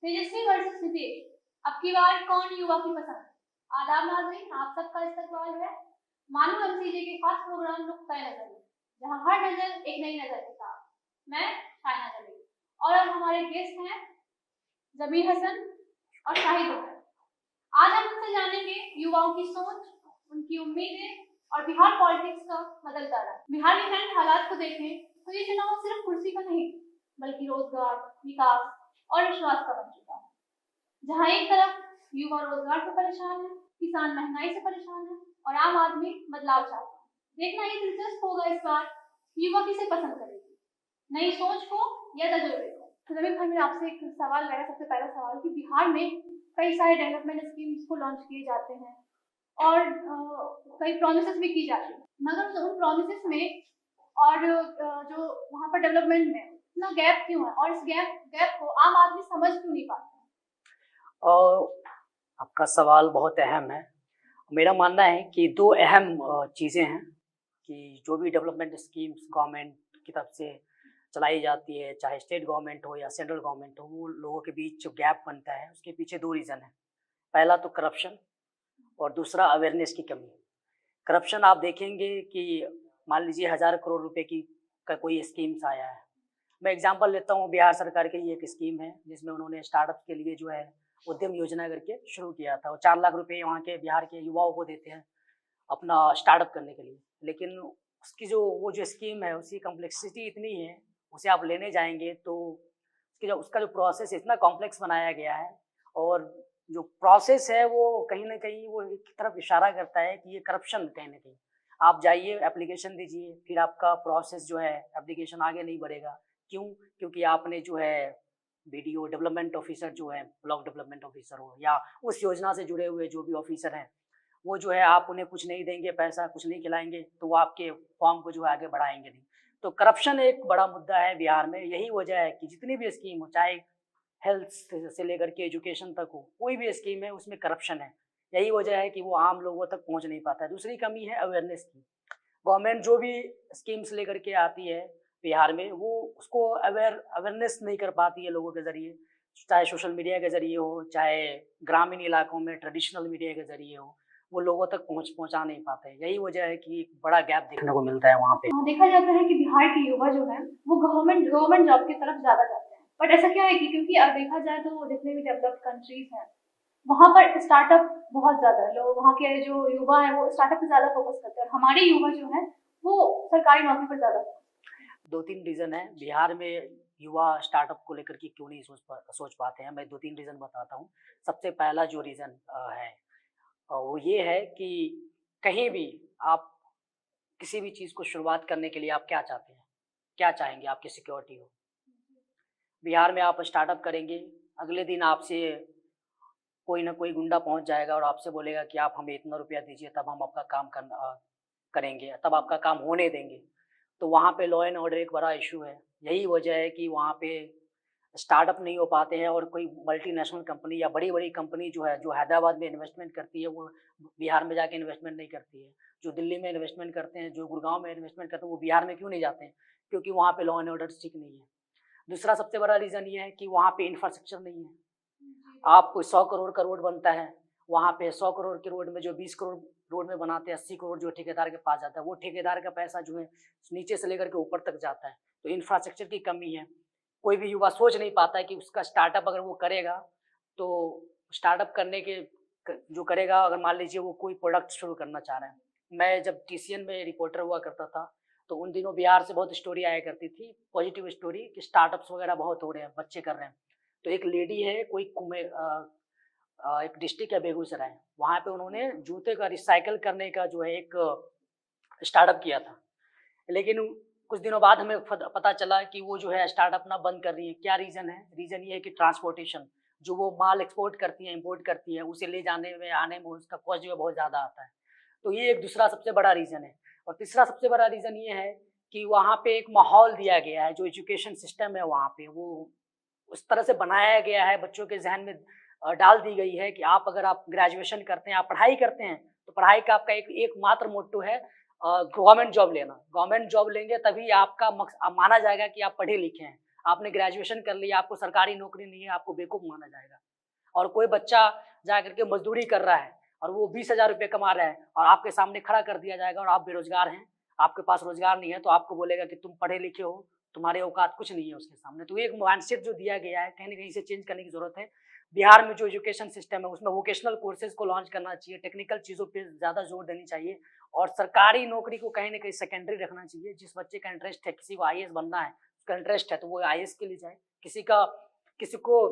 तेजस्वी versus Nitish, अब की बार कौन युवा की पसंद? आदाब नाज़रीन, आप सबका इस्तकबाल है मानू एमसीजे के खास प्रोग्राम नुक्ता नजर में, जहां हर नजर एक नई नजर के साथ मैं शायना जलील और अब हमारे गेस्ट हैं जमीर हसन और शाहिद उमर। आज हम उनसे जानेंगे युवाओं की सोच, उनकी उम्मीदें और बिहार पॉलिटिक्स का बदलता रहा। बिहार के करंट हालात को देखें तो ये चुनाव सिर्फ कुर्सी का नहीं बल्कि रोजगार, विकास और विश्वास का बन चुका है। जहाँ एक तरफ युवा रोजगार से परेशान है, किसान महंगाई से परेशान है और आम आदमी बदलाव चाहता है। देखना ये दिलचस्प होगा इस बार युवा किसे पसंद करेगी, नई सोच को या तजुर्बे को। तो जमीर भाई, मेरा आपसे एक सवाल रहेगा, सबसे पहला सवाल कि बिहार में कई सारे डेवलपमेंट स्कीम्स को लॉन्च किए जाते हैं और कई प्रोमिसेस भी की जाती है, मगर उन प्रोमिसेस में और जो वहाँ पर डेवलपमेंट में इतना गैप क्यों है और इस गैप को आम आदमी समझ क्यों नहीं पाता है? आपका सवाल बहुत अहम है। मेरा मानना है कि दो अहम चीज़ें हैं कि जो भी डेवलपमेंट स्कीम्स गवर्नमेंट की तरफ से चलाई जाती है, चाहे स्टेट गवर्नमेंट हो या सेंट्रल गवर्नमेंट हो, वो लोगों के बीच जो गैप बनता है उसके पीछे दो रीज़न है। पहला तो करप्शन और दूसरा अवेयरनेस की कमी। करप्शन आप देखेंगे कि मान लीजिए 1000 करोड़ रुपए की का कोई स्कीम्स आया है। मैं एग्जांपल लेता हूँ, बिहार सरकार की एक स्कीम है जिसमें उन्होंने स्टार्टअप के लिए जो है उद्यम योजना करके शुरू किया था। वो 4 लाख रुपए वहाँ के बिहार के युवाओं को देते हैं अपना स्टार्टअप करने के लिए। लेकिन उसकी जो स्कीम है उसकी कॉम्प्लेक्सिटी इतनी है, उसे आप लेने जाएंगे तो उसका जो प्रोसेस इतना कॉम्प्लेक्स बनाया गया है और जो प्रोसेस है वो कहीं ना कहीं वो एक तरफ इशारा करता है कि ये करप्शन कहीं ना कहीं। आप जाइए एप्लीकेशन दीजिए, फिर आपका प्रोसेस जो है एप्लीकेशन आगे नहीं बढ़ेगा। क्यों? क्योंकि आपने जो है बीडीओ डेवलपमेंट ऑफिसर जो है, ब्लॉक डेवलपमेंट ऑफिसर हो या उस योजना से जुड़े हुए जो भी ऑफिसर हैं, वो जो है आप उन्हें कुछ नहीं देंगे, पैसा कुछ नहीं खिलाएंगे तो वो आपके फॉर्म को जो है आगे बढ़ाएंगे नहीं। तो करप्शन एक बड़ा मुद्दा है बिहार में। यही वजह है कि जितनी भी स्कीम हो, चाहे हेल्थ से लेकर के एजुकेशन तक हो, कोई भी स्कीम है उसमें करप्शन है। यही वजह है कि वो आम लोगों तक पहुंच नहीं पाता है। दूसरी कमी है अवेयरनेस की। गवर्नमेंट जो भी स्कीम्स लेकर के आती है बिहार में, वो उसको अवेयरनेस नहीं कर पाती है लोगों के ज़रिए, चाहे सोशल मीडिया के ज़रिए हो, चाहे ग्रामीण इलाकों में ट्रेडिशनल मीडिया के ज़रिए हो, वो लोगों तक पहुंचा नहीं पाते हैं। यही वजह है कि एक बड़ा गैप देखने को मिलता है वहाँ पे। देखा जाता है कि बिहार के युवा जो है वो गवर्नमेंट जॉब की तरफ ज्यादा जाते हैं, बट ऐसा क्या है कि क्योंकि अब देखा जाए तो जितने भी डेवलप्ड कंट्रीज हैं वहाँ पर स्टार्टअप बहुत ज्यादा है, लोग वहाँ के जो युवा है वो स्टार्टअप पे ज्यादा फोकस करते हैं और हमारे युवा जो है वो सरकारी नौकरी पर ज्यादा। 2-3 रीज़न है बिहार में युवा स्टार्टअप को लेकर के क्यों नहीं सोच पाते हैं। मैं 2-3 रीज़न बताता हूँ। सबसे पहला जो रीज़न है वो ये है कि कहीं भी आप किसी भी चीज़ को शुरुआत करने के लिए आप क्या चाहते हैं? क्या चाहेंगे? आपकी सिक्योरिटी हो। बिहार में आप स्टार्टअप करेंगे, अगले दिन आपसे कोई ना कोई गुंडा पहुंच जाएगा और आपसे बोलेगा कि आप हमें इतना रुपया दीजिए, तब हम आपका काम करेंगे, तब आपका काम होने देंगे। तो वहाँ पे लॉ एंड ऑर्डर एक बड़ा इशू है। यही वजह है कि वहाँ पे स्टार्टअप नहीं हो पाते हैं और कोई मल्टीनेशनल कंपनी या बड़ी-बड़ी कंपनी जो है, जो हैदराबाद में इन्वेस्टमेंट करती है, वो बिहार में जाके इन्वेस्टमेंट नहीं करती है। जो दिल्ली में इन्वेस्टमेंट करते हैं, जो गुड़गाँव में इन्वेस्टमेंट करते हैं, वो बिहार में क्यों नहीं जाते हैं? क्योंकि वहाँ पे लॉ एंड ऑर्डर ठीक नहीं है। दूसरा सबसे बड़ा रीज़न ये है कि वहाँ पे इंफ्रास्ट्रक्चर नहीं है। आपको 100 करोड़ का रोड बनता है, वहाँ पे 100 करोड़ के रोड में जो 20 करोड़ रोड में बनाते हैं, 80 करोड़ जो ठेकेदार के पास जाता है, वो ठेकेदार का पैसा जो है नीचे से लेकर के ऊपर तक जाता है। तो इंफ्रास्ट्रक्चर की कमी है। कोई भी युवा सोच नहीं पाता है कि उसका स्टार्टअप अगर वो करेगा तो स्टार्टअप करने के जो करेगा, अगर मान लीजिए वो कोई प्रोडक्ट शुरू करना चाह रहे हैं। मैं जब टीसीएन में रिपोर्टर हुआ करता था तो उन दिनों बिहार से बहुत स्टोरी आया करती थी, पॉजिटिव स्टोरी कि स्टार्टअप्स वगैरह बहुत हो रहे हैं, बच्चे कर रहे हैं। तो एक लेडी है, कोई एक डिस्ट्रिक्ट है बेगूसराय, वहाँ पे उन्होंने जूते का रिसाइकिल करने का जो है एक स्टार्टअप किया था। लेकिन कुछ दिनों बाद हमें पता चला कि वो जो है स्टार्टअप ना बंद कर रही है। क्या रीज़न है? रीज़न ये है कि ट्रांसपोर्टेशन, जो वो माल एक्सपोर्ट करती है, इंपोर्ट करती है, उसे ले जाने में आने में उसका कॉस्ट जो है बहुत ज़्यादा आता है। तो ये एक दूसरा सबसे बड़ा रीज़न है। और तीसरा सबसे बड़ा रीज़न ये है कि वहाँ पे एक माहौल दिया गया है, जो एजुकेशन सिस्टम है वहाँ पे वो उस तरह से बनाया गया है, बच्चों के ज़हन में डाल दी गई है कि अगर आप ग्रेजुएशन करते हैं, आप पढ़ाई करते हैं, तो पढ़ाई का आपका एकमात्र मोट्टो है गवर्नमेंट जॉब लेना। गवर्नमेंट जॉब लेंगे तभी आपका माना जाएगा कि आप पढ़े लिखे हैं। आपने ग्रेजुएशन कर लिया, आपको सरकारी नौकरी नहीं है, आपको बेवकूफ़ माना जाएगा। और कोई बच्चा जा करके मजदूरी कर रहा है और वो 20,000 रुपये कमा रहा है और आपके सामने खड़ा कर दिया जाएगा और आप बेरोजगार हैं, आपके पास रोजगार नहीं है, तो आपको बोलेगा कि तुम पढ़े लिखे हो, तुम्हारे औकात कुछ नहीं है उसके सामने। तो एक माइंडसेट जो दिया गया है, कहीं ना कहीं से चेंज करने की जरूरत है। बिहार में जो एजुकेशन सिस्टम है उसमें वोकेशनल कोर्सेज को लॉन्च करना चाहिए, टेक्निकल चीज़ों पे ज़्यादा जोर देनी चाहिए और सरकारी नौकरी को कहीं ना कहीं सेकेंडरी रखना चाहिए। जिस बच्चे का इंटरेस्ट है, किसी को आईएएस बनना है, उसका इंटरेस्ट है तो वो आईएएस के लिए जाए, किसी को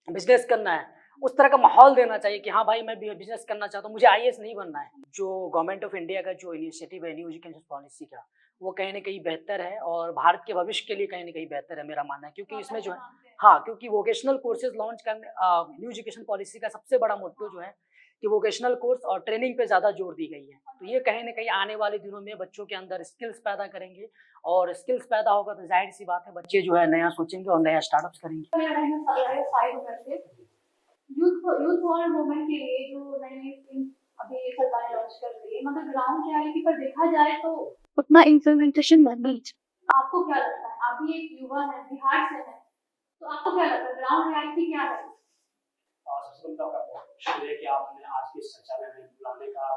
बिजनेस करना है, उस तरह का माहौल देना चाहिए कि हाँ भाई मैं बिजनेस करना चाहता हूँ, मुझे आईएएस नहीं बनना है। जो गवर्नमेंट ऑफ इंडिया का जो इनिशिएटिव है न्यू एजुकेशन पॉलिसी का, वो कहीं ना कहीं बेहतर है और भारत के भविष्य के लिए कहीं ना कहीं बेहतर है, मेरा मानना है। क्योंकि इसमें जो है, हाँ, क्योंकि वोकेशनल कोर्सेज लॉन्च करने न्यू एजुकेशन पॉलिसी का सबसे बड़ा मोटो जो है कि वोकेशनल कोर्स और ट्रेनिंग पे ज़्यादा जोर दी गई है। तो ये कहीं ना कहीं आने वाले दिनों में बच्चों के अंदर स्किल्स पैदा करेंगे और स्किल्स पैदा होगा तो जाहिर सी बात है बच्चे जो है नया सोचेंगे और नया स्टार्टअप्स करेंगे। यूथ फॉर वुमेन के लिए जो नई नई स्कीम अभी सरकार लॉन्च कर रही है, मगर ग्राउंड रियलिटी पर देखा जाए तो उतना इम्प्लीमेंटेशन नहीं। आपको क्या लगता है, आप भी एक युवा है, बिहार से है, तो आपको क्या लगता है ग्राउंड रियलिटी क्या है? सबसे पहले तो आपका बहुत शुक्रिया कि आपने आज की इस चर्चा में हमें बुलाने का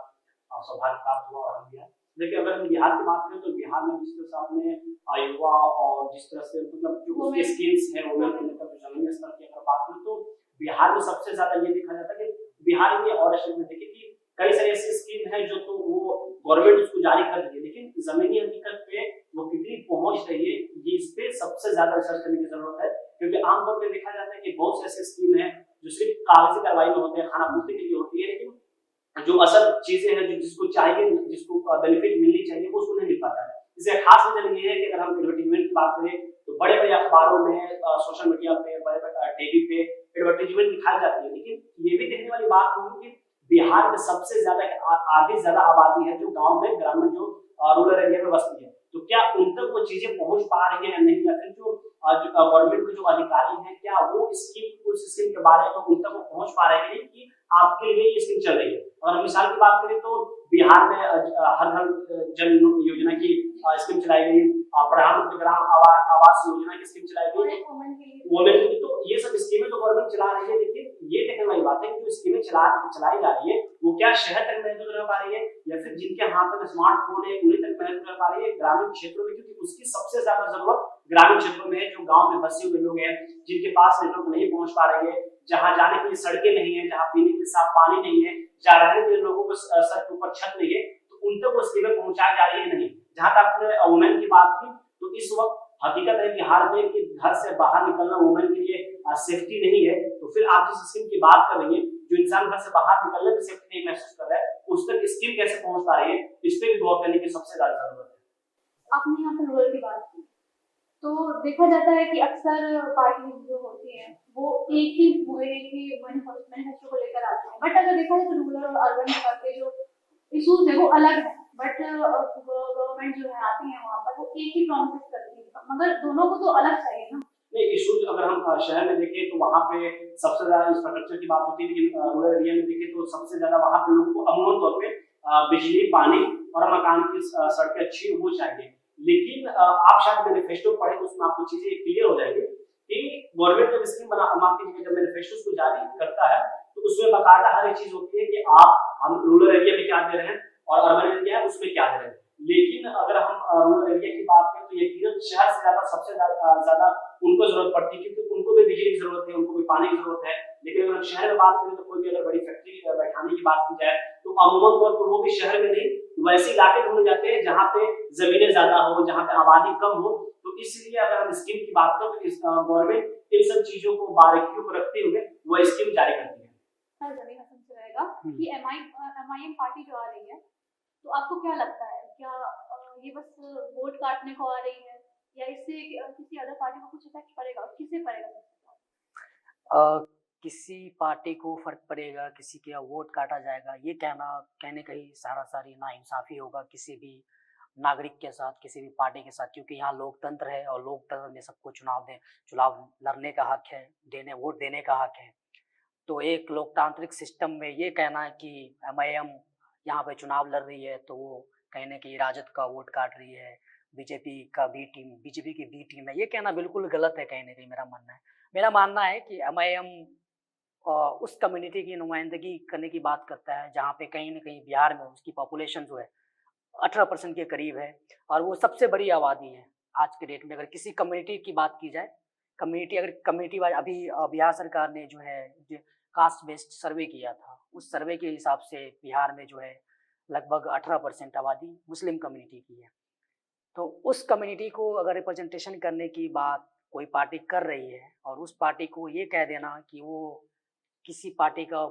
सौभाग्य प्राप्त हुआ और हम दिया। देखिए, अगर हम बिहार की बात करें तो बिहार में जिस तरह से आपने युवा और जिस तरह से मतलब जो उसके स्किल्स हैं वुमेन को लेकर जो जमीनी स्तर की अगर बात करें तो बिहार में सबसे ज्यादा ये देखा जाता है कि बिहार में और स्टेट में देखिए कि कई सारी ऐसी स्कीम है जो तो वो गवर्नमेंट उसको जारी कर रही है, लेकिन जमीनी हकीकत पे वो कितनी पहुंच रही है ये इस पे सबसे ज्यादा रिसर्च करने की जरूरत है। क्योंकि आमतौर पर देखा जाता है कि बहुत से ऐसी स्कीम है जो सिर्फ कागजी कार्रवाई में होते हैं, खाना पूर्ति के लिए होती है, लेकिन जो असल चीजें हैं जो जिसको चाहिए, जिसको बेनिफिट मिलनी चाहिए वो उसको नहीं मिल पाता है। इसका खास वजह ये है कि अगर हम एडवर्टीजमेंट की बात करें तो बड़े बड़े अखबारों में, सोशल मीडिया पे, बड़े बड़े टीवी पे एडवर्टीजमेंट दिखाई जाती है, लेकिन ये भी देखने वाली बात होगी कि बिहार में सबसे ज्यादा आधी ज्यादा आबादी है जो गाँव में, ग्रामीण जो रूरल एरिया में बसती है, तो क्या उन तक वो चीजें पहुंच पा रही है या नहीं, या फिर जो गवर्नमेंट के जो अधिकारी हैं क्या वो उस स्कीम के बारे में उन तक वो पहुंच पा रहे हैं कि आपके लिए ये स्कीम चल रही है। और मिसाल की बात करें तो बिहार में हर घर जन योजना की स्कीम चलाई गई, प्रधानमंत्री ग्राम आवास योजना की स्कीम चलाई गई वुमेन के लिए, तो ये सब स्कीमें तो गवर्नमेंट चला रही है, लेकिन ये देखने वाली बात है कि जो स्कीमें चलाई जा रही है वो क्या शहर तक महसूस कर पा रही है या फिर जिनके हाथ में स्मार्टफोन है उन्हीं तक महसूस कर पा रही है ग्रामीण क्षेत्रों में, क्योंकि उसकी सबसे ज्यादा जरूरत ग्रामीण क्षेत्रों में है, जो गाँव में बसे हुए लोग हैं जिनके पास नेटवर्क नहीं पहुंच पा रही है, जहां जाने के लिए सड़कें नहीं है, जहां पीने के लिए साफ पानी नहीं है, जहां रहने के लिए लोगों को सर के ऊपर छत नहीं है, तो उन तक वो स्कीमें पहुंचाई जा रही है नहीं। जहां तक आपने वुमेन की बात की तो इस वक्त हकीकत है बिहार में कि घर से बाहर निकलना वुमेन के लिए सेफ्टी नहीं है, तो फिर आप जिस स्कीम की बात कर रही है, जो इंसान घर से बाहर निकलने में सेफ्टी नहीं महसूस कर रहा है, उस तक स्कीम कैसे पहुंच पा रही है, इस पे भी गौर करने की सबसे ज्यादा जरूरत है। आपने यहाँ पर रूरल की बात की तो देखा जाता है कि अक्सर पार्टी जो होती है वो एक ही मैनिफेस्टो को लेकर आते हैं, बट अगर देखा जाए तो रूरल और अर्बन के जो इशूज है वो अलग है, बट गवर्नमेंट जो है आती है वहाँ पर वो एक ही प्रॉमिस करती है, मगर दोनों को तो अलग चाहिए ना। नहीं, इशूज अगर हम शहर में देखें तो वहाँ पे सबसे ज्यादा इंफ्रास्ट्रक्चर की बात होती है, लेकिन रूरल एरिया में देखें तो सबसे ज्यादा वहाँ पे लोगों को अमूमन तौर पे बिजली, पानी और मकान की सड़कें अच्छी वो चाहिए। लेकिन आप शायद मैनिफेस्टो पढ़े तो उसमें आपको चीजें क्लियर हो जाएगी कि गवर्नमेंट जब स्कीम जब मैनिफेस्टो को जारी करता है तो उसमें बाकायदा हर एक चीज होती है कि हम रूरल एरिया में क्या दे रहे हैं और अर्बन एरिया है उसमें क्या दे रहे हैं। लेकिन अगर हम रूरल एरिया की बात करें तो यकीनन शहर से ज्यादा सबसे ज्यादा उनको जरूरत पड़ती है, क्योंकि उनको भी बिजली की जरूरत है, उनको भी पानी की जरूरत है। लेकिन अगर हम शहर में बात करें तो कोई भी अगर बड़ी फैक्ट्री बैठाने की बात की जाए तो अमूमन तौर पर वो भी शहर में नहीं वैसे इलाके ढूंढे जाते हैं जहाँ पे जमीनें ज्यादा हो, जहाँ पे आबादी कम हो। तो इसलिए अगर हम स्कीम की बात करें तो गवर्नमेंट इन सब चीजों को बारीकियों को रखते हुए वो स्कीम जारी करती है। कि MIM पार्टी जो आ रही है, तो आपको क्या लगता है, क्या ये बस वोट काटने को आ रही है या इससे किसी अदर पार्टी को कुछ इफेक्ट पड़ेगा, किससे पड़ेगा? किसी पार्टी को फर्क पड़ेगा, किसी के वोट काटा जाएगा, ये कहने का ही सारी नाइंसाफी होगा किसी भी नागरिक के साथ, किसी भी पार्टी के साथ, क्योंकि यहाँ लोकतंत्र है और लोकतंत्र में सबको चुनाव लड़ने का हक है, वोट देने का हक है। तो एक लोकतांत्रिक सिस्टम में ये कहना है कि MIM यहाँ पे चुनाव लड़ रही है तो वो कहने की राजद का वोट काट रही है, बीजेपी का बी टीम, बीजेपी की बी टीम है, ये कहना बिल्कुल गलत है कहीं ना कहीं। मेरा मानना है कि MIM उस कम्युनिटी की नुमाइंदगी करने की बात करता है जहाँ पे कहीं ना कहीं बिहार में उसकी पॉपुलेशन जो है 18% के करीब है, और वो सबसे बड़ी आबादी है आज के डेट में। अगर किसी कम्युनिटी की बात की जाए, कम्युनिटी वाइज अभी बिहार सरकार ने जो है कास्ट बेस्ड सर्वे किया था, उस सर्वे के हिसाब से बिहार में जो है लगभग 18% आबादी मुस्लिम कम्युनिटी की है। तो उस कम्युनिटी को अगर रिप्रेजेंटेशन करने की बात कोई पार्टी कर रही है और उस पार्टी को ये कह देना कि वो किसी पार्टी का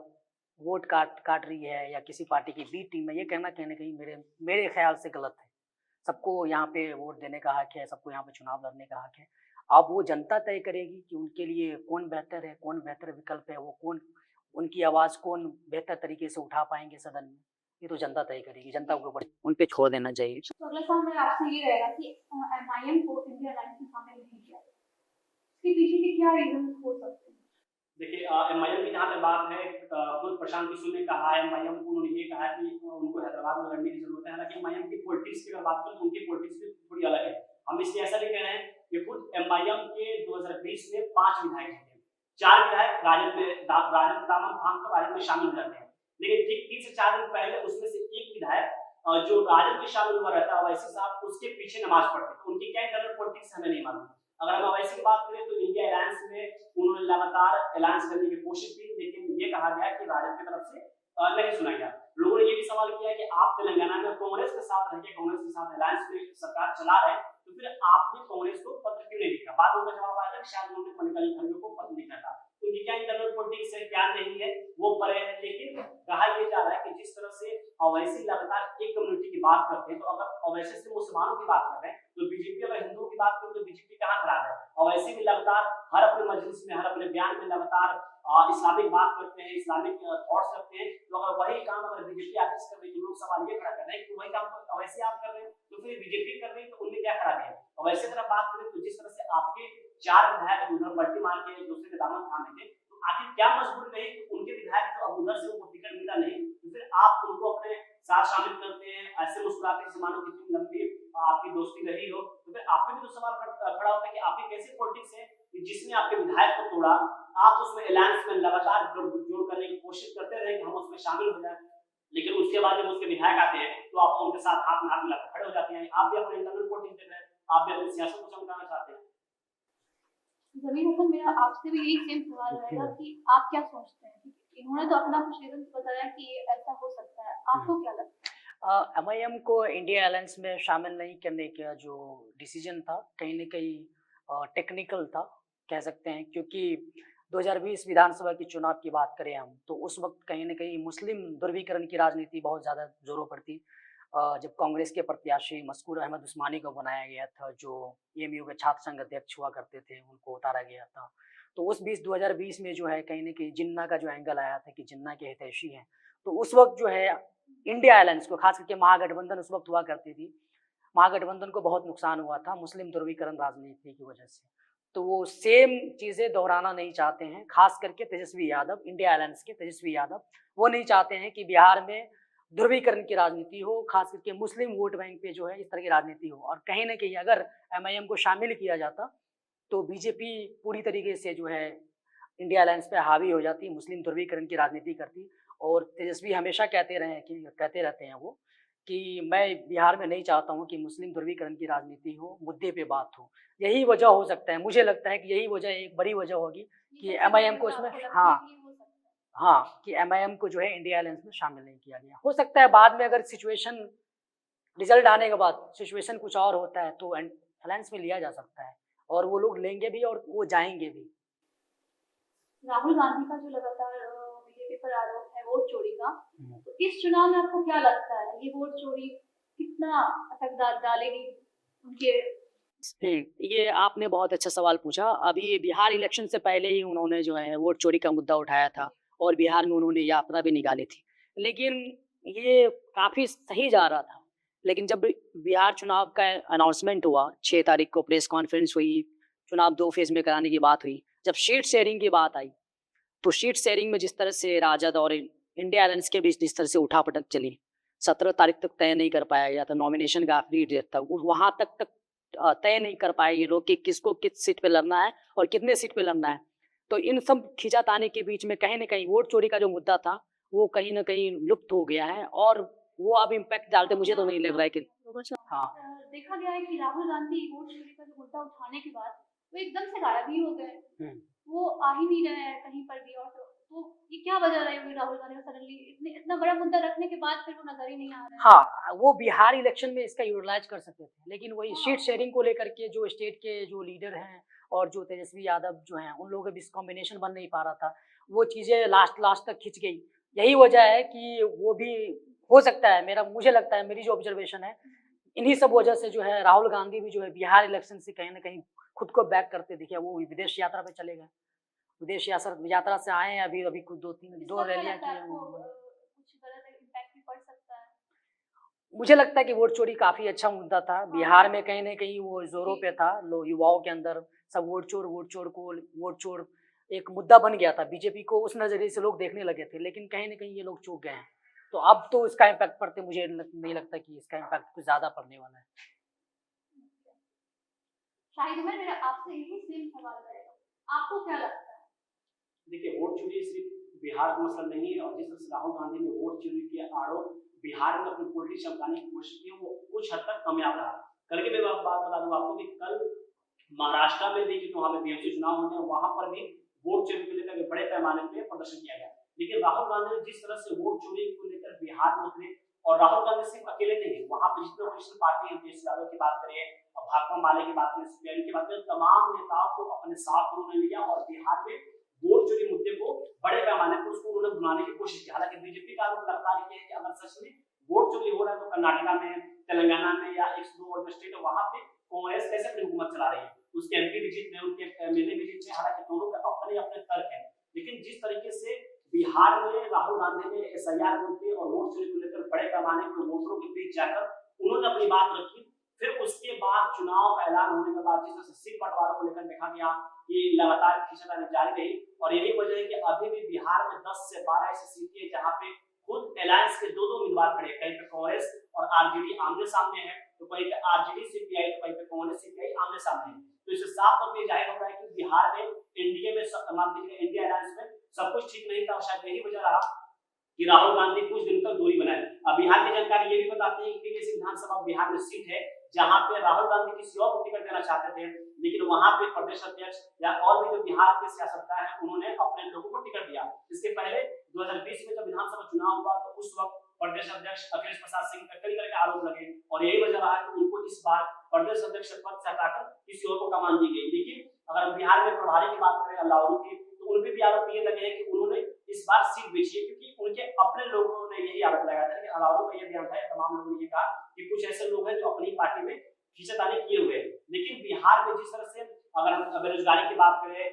वोट काट रही है या किसी पार्टी की बी टीम में, ये कहना कहीं ना कहीं मेरे ख्याल से गलत है। सबको यहाँ पे वोट देने का हक है, सबको यहाँ पे चुनाव लड़ने का हक है। अब वो जनता तय करेगी कि उनके लिए कौन बेहतर है, कौन बेहतर विकल्प है, वो कौन, उनकी आवाज़ कौन बेहतर तरीके से उठा पाएंगे सदन में, ये तो जनता तय करेगी। जनता को उन पे छोड़ देना चाहिए। तो अगला सवाल मेरा आपसे ये रहेगा कि MIM को इंडिया अलायंस में शामिल नहीं किया, इसके पीछे के क्या रीजन हो सकते हैं? देखिए, MIM की जहाँ तक बात है, खुद प्रशांत किशोर ने कहा है MIM को, उन्होंने ये कहा कि उनको हैदराबाद में लड़ने की जरूरत है। हालांकि MIM की पॉलिटिक्स की अगर बात करें तो उनकी पॉलिटिक्स भी थोड़ी अलग है। हम इसलिए ऐसा भी कह रहे हैं कि खुद MIM के 2020 में 5 विधायक जीते, 4 विधायक राजद दामन फांग कर राजद में शामिल हो जाते हैं, लेकिन ठीक 3 से 4 दिन पहले उसमें से एक विधायक जो राजद में शामिल हुआ रहता है, ओवैसी साहब, उसके पीछे नमाज पढ़ते हैं। उनकी क्या इंटरनल पॉलिटिक्स हमें नहीं मालूम। अगर हम ओवैसी की बात करें तो इंडिया अलायंस में उन्होंने लगातार अलायंस करने की कोशिश की, लेकिन ये कहा गया कि राजद की तरफ से नहीं सुना गया। लोगों ने ये भी सवाल किया कि आप तेलंगाना में कांग्रेस के साथ रहकर कांग्रेस के साथ अलायंस में सरकार चला रहे हैं, तो फिर आपने कांग्रेस को पत्र क्यों नहीं लिखा? बाद में उनका जवाब आया कि शायद उन्होंने मल्लिकार्जुन खड़गे को पत्र लिखा था। उनकी क्या इंटरनल पॉलिटिक्स है क्या नहीं है वो परे है, लेकिन कहा यह जा रहा है कि जिस तरह से ओवैसी लगातार एक कम्युनिटी की बात करते हैं, तो अगर ओवैसी से मुसलमानों की बात कर रहे हैं तो बीजेपी अगर हिंदुओं की बात करें तो बीजेपी कहाँ खड़ा है? ओवैसी भी लगातार हर अपने मजलिस में, हर अपने बयान में लगातार इस्लामिक बात करते हैं, इस्लामिक थॉट्स रखते हैं। तो अगर वही काम अगर बीजेपी आदेश कर रही है, लोग सवाल ये खड़ा कर रहे हैं कि वही काम तो ओवैसी आप कर रहे हैं, तो फिर बीजेपी कर रही है, तो उनमें क्या खराबी है? और वैसे अगर बात करें तो जिस तरह से आपके 4 विधायक उधर बट्टी मार के दूसरे के दामन थामे थे, तो आखिर क्या मजबूरी रही कि उनके विधायक जो अब उधर से उनको टिकट मिला नहीं, तो फिर आप उनको अपने साथ शामिल करते हैं, ऐसे मुस्कुराते हैं मानो कितनी लंबी आपकी दोस्ती रही हो। तो फिर आप पे भी तो सवाल खड़ा होता है कि आपकी कैसी पॉलिटिक्स है कि जिसने आपके विधायक को तोड़ा, आप उसमें अलायंस में लगातार जोड़ करने की कोशिश करते रहे कि हम उसमें शामिल हो जाए, लेकिन उसके बाद जब उसके विधायक आते हैं तो आप उनके साथ हाथ में हाथ मिलाकर खड़े हो जाते हैं। आप भी अपने इंटरनल पॉलिटिक्स देख रहे हैं, आप भी अपनी सियासत को चमकाना चाहते हैं। जमीर हसन, मेरा आपसे भी यही सेम सवाल रहेगा कि आप क्या सोचते हैं? इन्होंने तो अपना कुछ रीजन बताया कि ऐसा हो सकता है, आपको क्या लगता है? MIM को इंडिया अलायंस में शामिल नहीं करने का जो डिसीजन था कहीं न कहीं टेक्निकल था, कह सकते हैं, क्योंकि 2020 विधानसभा की चुनाव की बात करें हम तो उस वक्त कहीं न कहीं मुस्लिम ध्रुवीकरण की राजनीति बहुत ज़्यादा जोरों पर थी। जब कांग्रेस के प्रत्याशी मस्कूर अहमद उस्मानी को बनाया गया था, जो EMU के छात्र संघ अध्यक्ष हुआ करते थे, उनको उतारा गया था। तो उस 2020 में जो है कहीं न कहीं जिन्ना का जो एंगल आया था कि जिन्ना के हितैषी हैं, तो उस वक्त जो है इंडिया अलायंस को, खास करके महागठबंधन उस वक्त हुआ करती थी, महागठबंधन को बहुत नुकसान हुआ था मुस्लिम ध्रुवीकरण राजनीति की वजह से। तो वो सेम चीज़ें दोहराना नहीं चाहते हैं, खास करके तेजस्वी यादव, इंडिया अलायंस के तेजस्वी यादव, वो नहीं चाहते हैं कि बिहार में ध्रुवीकरण की राजनीति हो, खास करके मुस्लिम वोट बैंक पे जो है इस तरह की राजनीति हो। और कहीं ना कहीं अगर MIM को शामिल किया जाता तो बीजेपी पूरी तरीके से जो है इंडिया अलायंस पे हावी हो जाती, मुस्लिम ध्रुवीकरण की राजनीति करती। और तेजस्वी हमेशा कहते रहते हैं वो कि मैं बिहार में नहीं चाहता हूँ कि मुस्लिम ध्रुवीकरण की राजनीति हो, मुद्दे पे बात हो। यही वजह हो सकता है, मुझे लगता है कि यही वजह, एक बड़ी वजह होगी कि MIM को इसमें, हाँ, कि MIM को जो है इंडिया अलायंस में शामिल नहीं किया गया। हो सकता है बाद में अगर सिचुएशन, रिजल्ट आने के बाद सिचुएशन कुछ और होता है तो अलायंस में लिया जा सकता है, और वो लोग लेंगे भी और वो जाएंगे भी। राहुल गांधी का जो लगातार बीजेपी पर आरोप है वोट चोरी का, तो इस चुनाव में आपको क्या लगता है ये वोट चोरी कितना असर डालेगी उनके? ये आपने बहुत अच्छा सवाल पूछा। अभी बिहार इलेक्शन से पहले ही उन्होंने जो है वोट चोरी का मुद्दा उठाया था और बिहार में उन्होंने यात्रा भी निकाली थी, लेकिन ये काफ़ी सही जा रहा था। लेकिन जब बिहार चुनाव का अनाउंसमेंट हुआ, 6 तारीख को प्रेस कॉन्फ्रेंस हुई, चुनाव 2 फेज में कराने की बात हुई, जब शीट शेयरिंग की बात आई तो शीट शेयरिंग में जिस तरह से राजद और इंडिया अलायंस के बीच जिस तरह से उठापटक चली, 17 तारीख तक तय नहीं कर पाया गया था, नॉमिनेशन का आखिरी डेट था, वहाँ तक तय नहीं कर पाए ये लोग कि किसको किस सीट पे लड़ना है और कितने सीट पे लड़ना है। तो इन सब खींचातानी के बीच में कहीं ना कहीं वोट चोरी का जो मुद्दा था वो कहीं ना कहीं लुप्त हो गया है और वो अब इम्पैक्ट डालते मुझे तो नहीं लग रहा है कि हाँ। देखा गया है कि राहुल गांधी वोट चोरी का जो मुद्दा उठाने के बाद वो एकदम से गायब ही हो गए, वो आ ही नहीं रहे हैं कहीं पर भी। और तो ये क्या वजह रही होगी राहुल गांधी को सडनली इतना बड़ा मुद्दा रखने के बाद फिर वो नजर ही नहीं आ रहा है? हाँ, वो बिहार इलेक्शन में इसका यूटिलाइज कर सकते थे, लेकिन वही सीट शेयरिंग को लेकर के जो स्टेट के जो लीडर हैं और जो तेजस्वी यादव जो हैं उन लोगों के बीच कॉम्बिनेशन बन नहीं पा रहा था, वो चीज़ें लास्ट तक खिंच गई। यही वजह है कि वो भी हो सकता है, मुझे लगता है, मेरी जो ऑब्जर्वेशन है, इन्हीं सब वजह से जो है राहुल गांधी भी जो है बिहार इलेक्शन से कहीं ना कहीं खुद को बैक करते दिखे। वो विदेश यात्रा पे चले गए, विदेश यात्रा से आए हैं, अभी कुछ दो रैलियां की हैं। कुछ गलत इम्पैक्ट भी पड़ सकता है? मुझे लगता है कि वोट चोरी काफी अच्छा मुद्दा था बिहार में, कहीं ना कहीं वो जोरों पे था, लोग युवाओं के अंदर सब वोट चोर एक मुद्दा बन गया था। बीजेपी को उस नजरिए से लोग देखने लगे थे, लेकिन कहीं ना कहीं ये लोग चूक गए हैं। तो अब तो इसका इम्पैक्ट पड़ते मुझे नहीं लगता कि इसका इम्पैक्ट कुछ ज्यादा पड़ने वाला है। शाहिद उमर, मेरा आपसे यही सेम सवाल रहेगा, आपको क्या लगता है? देखिए, वोट चोरी सिर्फ बिहार का मसला नहीं है, और जिस तरह से राहुल गांधी ने वोट चोरी के आरोप बिहार में अपनी पॉलिटिक्स चमकाने की कोशिश की, वो कुछ हद तक कामयाब रहा। कल की मैं बात बता दूं आपको कि कल महाराष्ट्र में भी, क्योंकि वहां पे बीएमसी चुनाव होते हैं, वहां पर भी वोट चोरी को लेकर बड़े पैमाने पर प्रदर्शन किया गया। लेकिन राहुल गांधी ने जिस तरह से वोट चोरी को लेकर बिहार में उतरे, और राहुल गांधी सिर्फ अकेले नहीं है, वहां पर जितने ऑपोजिशन पार्टी है, तेजस्वी यादव की बात करें, भाकपा माले की बात करें, सीपीआई की बात करें, तमाम नेताओं को अपने साथ उन्होंने लिया और बिहार में वोट चोरी मुद्दे को बड़े पैमाने पर उसको उन्होंने बुलाने की कोशिश की। हालांकि बीजेपी का आरोप लगातार ये है कि अगर सच में वोट चोरी हो रहा है तो कर्नाटका में, तेलंगाना में या एक दो और स्टेट है, वहां पे कांग्रेस कैसे अपनी हुकूमत चला रही है, उसके एमपी भी जीत रहे, उनके एमएलए भी जीत रहे। हालांकि दोनों के अपने अपने तर्क है, लेकिन जिस तरीके से बिहार में राहुल गांधी ने एसआईआर मुद्दे और वोट चोरी को लेकर बड़े पैमाने पर वोटरों के बीच जाकर उन्होंने अपनी बात रखी, फिर उसके बाद चुनाव का ऐलान होने के बाद जिस तरह से सीट बंटवारा को लेकर देखा गया कि लगातार खींचातानी जारी रही, और यही वजह है कि अभी भी बिहार में 10 से 12 ऐसी सीटें हैं जहां पे खुद अलायंस के दो उम्मीदवार खड़े हैं, कहीं पे कांग्रेस और आरजेडी आमने सामने है, तो कहीं पे आरजेडी सीपीआई, तो कहीं पे कांग्रेस सीपीआई आमने सामने है। तो इससे साफ तौर पर जाहिर हो रहा है कि बिहार में एनडीए में, इंडिया अलायंस में सब कुछ ठीक नहीं था, और शायद यही वजह रहा कि राहुल गांधी कुछ दिन तक दूरी बनाए। अब बिहार की जानकारी ये भी बताते हैं कि ऐसी विधानसभा बिहार में सीट है जहां पे राहुल गांधी किसी और को टिकट देना चाहते थे, लेकिन वहां पे प्रदेश अध्यक्ष या और भी जो बिहार के सियासतदान हैं उन्होंने अपने लोगों को टिकट दिया। इसके पहले 2020 में जब विधानसभा चुनाव हुआ तो उस वक्त प्रदेश अध्यक्ष अखिलेश प्रसाद सिंह पर कई तरह के आरोप लगे, और यही वजह रहा कि उनको इस बार प्रदेश अध्यक्ष पद से हटाकर किसी और को कमान दी गई। लेकिन अगर हम बिहार में प्रभारी की बात करें अल्लाउद्दीन की, तो उन पर भी आरोप ये लगे हैं कि उन्होंने इस बार सीट बेची है, क्योंकि उनके अपने लोगों ने यही आरोप लगाया था कि अल्लाउद्दीन का ये बयान था, तमाम लोगों ने ये कहा कि कुछ ऐसे लोग हैं जो अपनी पार्टी में खींचातानी किए हुए हैं। लेकिन बिहार में जिस तरह से अगर हम बेरोजगारी की बात करें,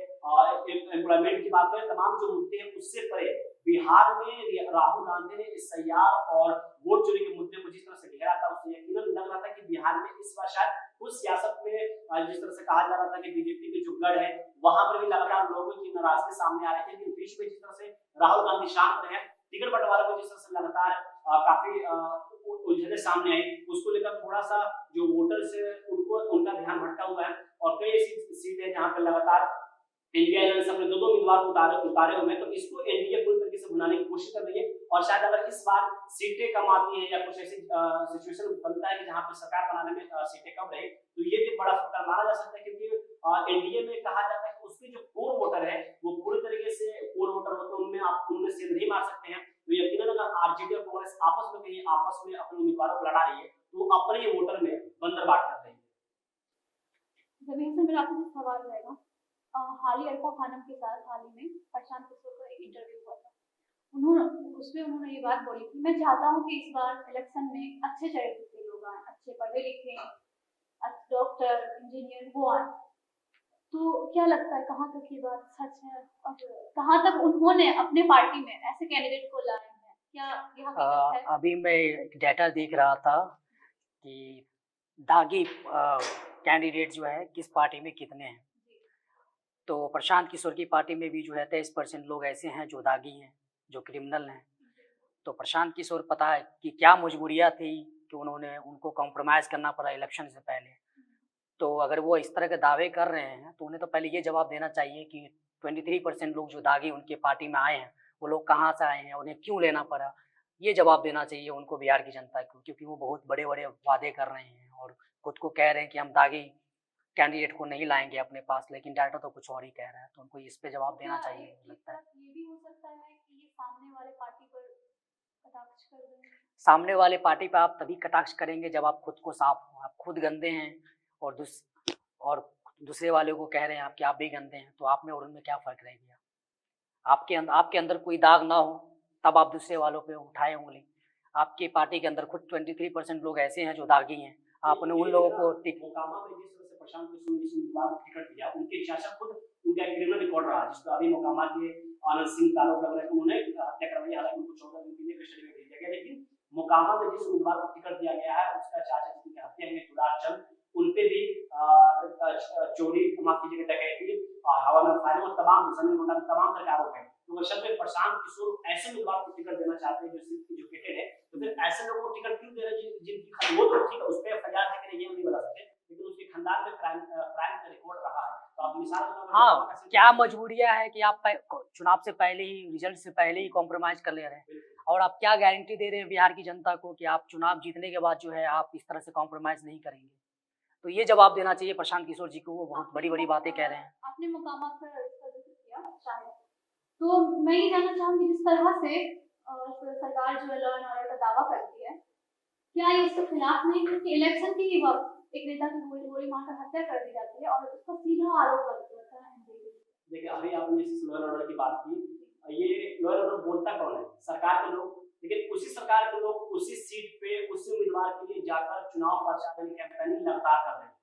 एम्प्लॉयमेंट की बात करें, तमाम जो मुद्दे हैं उससे परे बिहार में राहुल गांधी ने एसआईआर और वोट चोरी के मुद्दे को जिस तरह से घेरा था, उससे यकीनन लग रहा था कि बिहार में इस बार शायद कुछ सियासत में जिस तरह से कहा जा रहा था कि बीजेपी के जो गढ़ है वहां पर भी लगातार लोगों की नाराजगी सामने आ रही थी। लेकिन बीच में जिस तरह से राहुल गांधी शांत रहे, टिकट बंटवारे को जिस तरह से लगातार काफी उलझने सामने आई, उसको लेकर थोड़ा सा जो वोटर्स है उनका ध्यान भटका हुआ है, और कई ऐसी सीटें जहां पर लगातार इंडिया अलायंस अपने दो उम्मीदवार उतारे हुए हैं, तो इसको एनडीए पूरी तरीके से भुनाने की कोशिश कर रही है। और शायद अगर इस बार सीटें कम आती है या कुछ ऐसी सिचुएशन बनता है कि जहां पर सरकार बनाने में सीटें कम रहे, तो ये भी बड़ा फैक्टर माना जा सकता है, क्योंकि एनडीए में कहा जाता है कि उसके जो कोर वोटर है वो पूरी तरीके से कोर वोटर होते हैं, उनमें आप उनमें से नहीं मार सकते हैं। तो यकीनन अगर आरजेडी और कांग्रेस आपस में अपने उम्मीदवारों को लड़ा रही है तो अपने वोटर में बंदरबाट कर रही है। जमीन से मेरा आपसे सवाल रहेगा, हाल ही अल्फा खानम के साथ हाल ही में प्रशांत किशोर का एक इंटरव्यू हुआ था, उसमें उन्होंने ये बात बोली थी, मैं चाहता हूँ कि इस बार इलेक्शन में अच्छे चरित्र के लोग आए, अच्छे पढ़े लिखे, डॉक्टर, इंजीनियर वो आए। तो क्या लगता है कहाँ तक ये बात सच है और कहाँ तक उन्होंने अपने पार्टी में ऐसे कैंडिडेट को लाए हैं, क्या यह हकीकत है? अभी मैं एक डाटा देख रहा था कि दागी कैंडिडेट जो है किस पार्टी में कितने हैं, तो प्रशांत किशोर की पार्टी में भी जो है 23% लोग ऐसे हैं जो दागी हैं, जो क्रिमिनल हैं। तो प्रशांत किशोर पता है कि क्या मजबूरियां थी कि उनको कॉम्प्रोमाइज़ करना पड़ा इलेक्शन से पहले। तो अगर वो इस तरह के दावे कर रहे हैं तो उन्हें तो पहले ये जवाब देना चाहिए कि 23% लोग जो दागी उनके पार्टी में आए हैं वो लोग कहाँ से आए हैं, उन्हें क्यों लेना पड़ा। ये जवाब देना चाहिए उनको बिहार की जनता को, क्योंकि वो बहुत बड़े बड़े वादे कर रहे हैं और खुद को कह रहे हैं कि हम दागी कैंडिडेट को नहीं लाएंगे अपने पास, लेकिन डाटा तो कुछ और ही कह रहा है। तो उनको इस पे जवाब देना क्या चाहिए लगता है। ये भी हो सकता है कि ये सामने वाले पार्टी पर कटाक्ष कर रहे हैं? सामने वाले पार्टी पे आप तभी कटाक्ष करेंगे जब आप खुद को साफ हो, आप खुद गंदे हैं और दूसरे वाले को कह रहे हैं आप भी गंदे हैं, तो आप में और उनमें क्या फ़र्क रह गया? आपके अंदर कोई दाग ना हो तब आप दूसरे वालों पे उठाए उंगली। आपकी पार्टी के अंदर खुद 23% लोग ऐसे हैं जो दागी हैं, आपने उन लोगों को मोकामा में जिस तरह से प्रशांत किशोर जिस उम्मीदवार को टिकट दिया, उनके चाचा खुद उनका क्रिमिनल रिकॉर्ड रहा, जिसको अभी मोकामा के आनंद सिंह का आरोप लग रहा है कि उन्होंने हत्या करवाई, हालांकि उनको 14 दिन के लिए कस्टडी में भेज दिया गया। लेकिन मोकामा में जिस उम्मीदवार को टिकट दिया गया है उसका चाचा जिनकी हत्या हुई जुलार चंद, उनपे भी चोरी, माफ कीजिएगा, डकैती, हवा में फायरिंग और तमाम जमीन घोटाले तमाम तरह के आरोप है। तो अगर शब्द प्रशांत किशोर ऐसे उम्मीदवार को टिकट देना चाहते हैं जो सिर्फ एजुकेटेड है, तो फिर ऐसे लोगों को टिकट क्यों दे रहे हैं जिनकी वो तो ठीक है, उस पे एफआईआर है कि नहीं ये नहीं बता सकते, लेकिन उसके खानदान में क्राइम का रिकॉर्ड रहा है। तो आप मिसाल हाँ, क्या मजबूरियां है कि आप चुनाव से पहले ही, रिजल्ट से पहले ही कॉम्प्रोमाइज कर ले रहे हैं, और आप क्या गारंटी दे रहे हैं बिहार की जनता को कि आप चुनाव जीतने के बाद जो है आप इस तरह से कॉम्प्रोमाइज नहीं करेंगे। तो ये जवाब देना चाहिए प्रशांत किशोर जी को, वो बहुत बड़ी बड़ी बातें कह रहे हैं। आपने मुकामा पर इसका जिक्र किया शायद, तो मैं ये जानना चाहूंगी जिस तरह से सरकार जो लॉ एंड ऑर्डर का दावा करती है, क्या ये इसके खिलाफ नहीं, क्योंकि इलेक्शन के ही वक्त एक नेता की गोली मारकर हत्या कर दी जाती है और उसका सीधा आरोप लगता है। देखिए, अभी आपने लॉ एंड ऑर्डर की बात की, ये लॉ एंड ऑर्डर बोलता कौन है? सरकार के लोग। लेकिन उसी सरकार के लोग उसी सीट पे उसी उम्मीदवार के लिए जाकर चुनाव प्रचार कैंपेनिंग लगातार कर रहे हैं।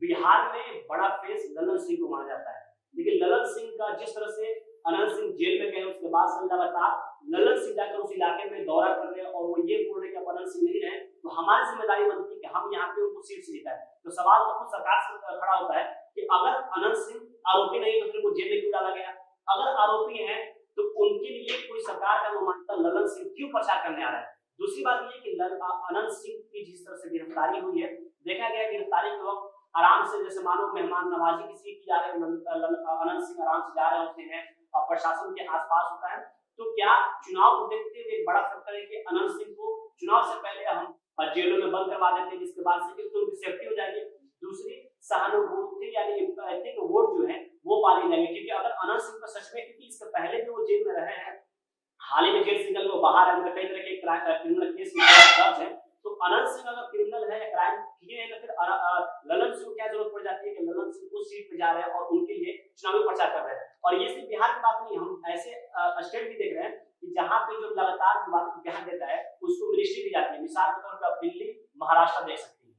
बिहार में बड़ा फेस ललन सिंह को माना जाता है, लेकिन ललन सिंह का जिस तरह से अनंत सिंह जेल में गए उसके बाद से लगातार ललन सिंह जाकर उस इलाके में दौरा कर रहे हैं और वो ये बोल रहे हैं कि अब अनंत सिंह नहीं रहे, तो हमारी जिम्मेदारी बनती है कि हम यहाँ पे उनको सीट से जिताएं। तो सवाल तो खुद सरकार से खड़ा होता है कि अगर अनंत सिंह आरोपी नहीं तो फिर वो जेल में क्यों डाला गया? अगर आरोपी हैं तो उनके लिए कोई सरकार का नुमाइंदा ललन सिंह क्यों प्रचार करने आ रहा है? दूसरी बात ये कि अनंत सिंह की जिस तरह से गिरफ्तारी हुई है, देखा गया गिरफ्तारी के वक्त आराम से, जैसे मानो मेहमान नवाजी किसी की जा रहे हैं, अनंत सिंह आराम से जा रहे होते हैं, प्रशासन के आसपास होता है। तो क्या चुनाव को देखते हुए एक बड़ा फैक्टर है कि अनंत सिंह को चुनाव से पहले हम जेलों में बंद करवा देते हैं, जिसके बाद से तो उनकी सेफ्टी हो जाएगी, दूसरी सहानुभूति यानी एम्पैथी के वोट जो है वो पाले जाएंगे। क्योंकि अगर अनंत सिंह को सच में, क्योंकि इसके पहले भी वो जेल में रहे हैं, हाल ही में जेल से निकल के बाहर आए, कई तरह के क्रिमिनल केस दर्ज है, तो अनंत सिंह अगर क्रिमिनल है या क्राइम किए हैं तो फिर ललन सिंह को क्या जरूरत पड़ जाती है कि ललन सिंह उस सीट पे जा रहे हैं और उनके लिए चुनावी प्रचार कर रहे हैं। और ये सिर्फ बिहार की बात नहीं, हम ऐसे स्टेट भी देख रहे हैं कि जहां पे जो लगातार विवाद को ध्यान देता है उसको मिनिस्ट्री दी जाती है। मिसाल के तौर पर आप दिल्ली, महाराष्ट्र देख सकते हैं।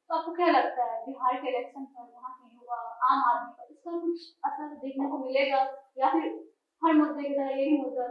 तो आपको क्या लगता है बिहार के इलेक्शन पर वहाँ के युवा, आम आदमी पर इसका कुछ असर देखने को मिलेगा या फिर हर मुद्दे की तरह यही मुद्दा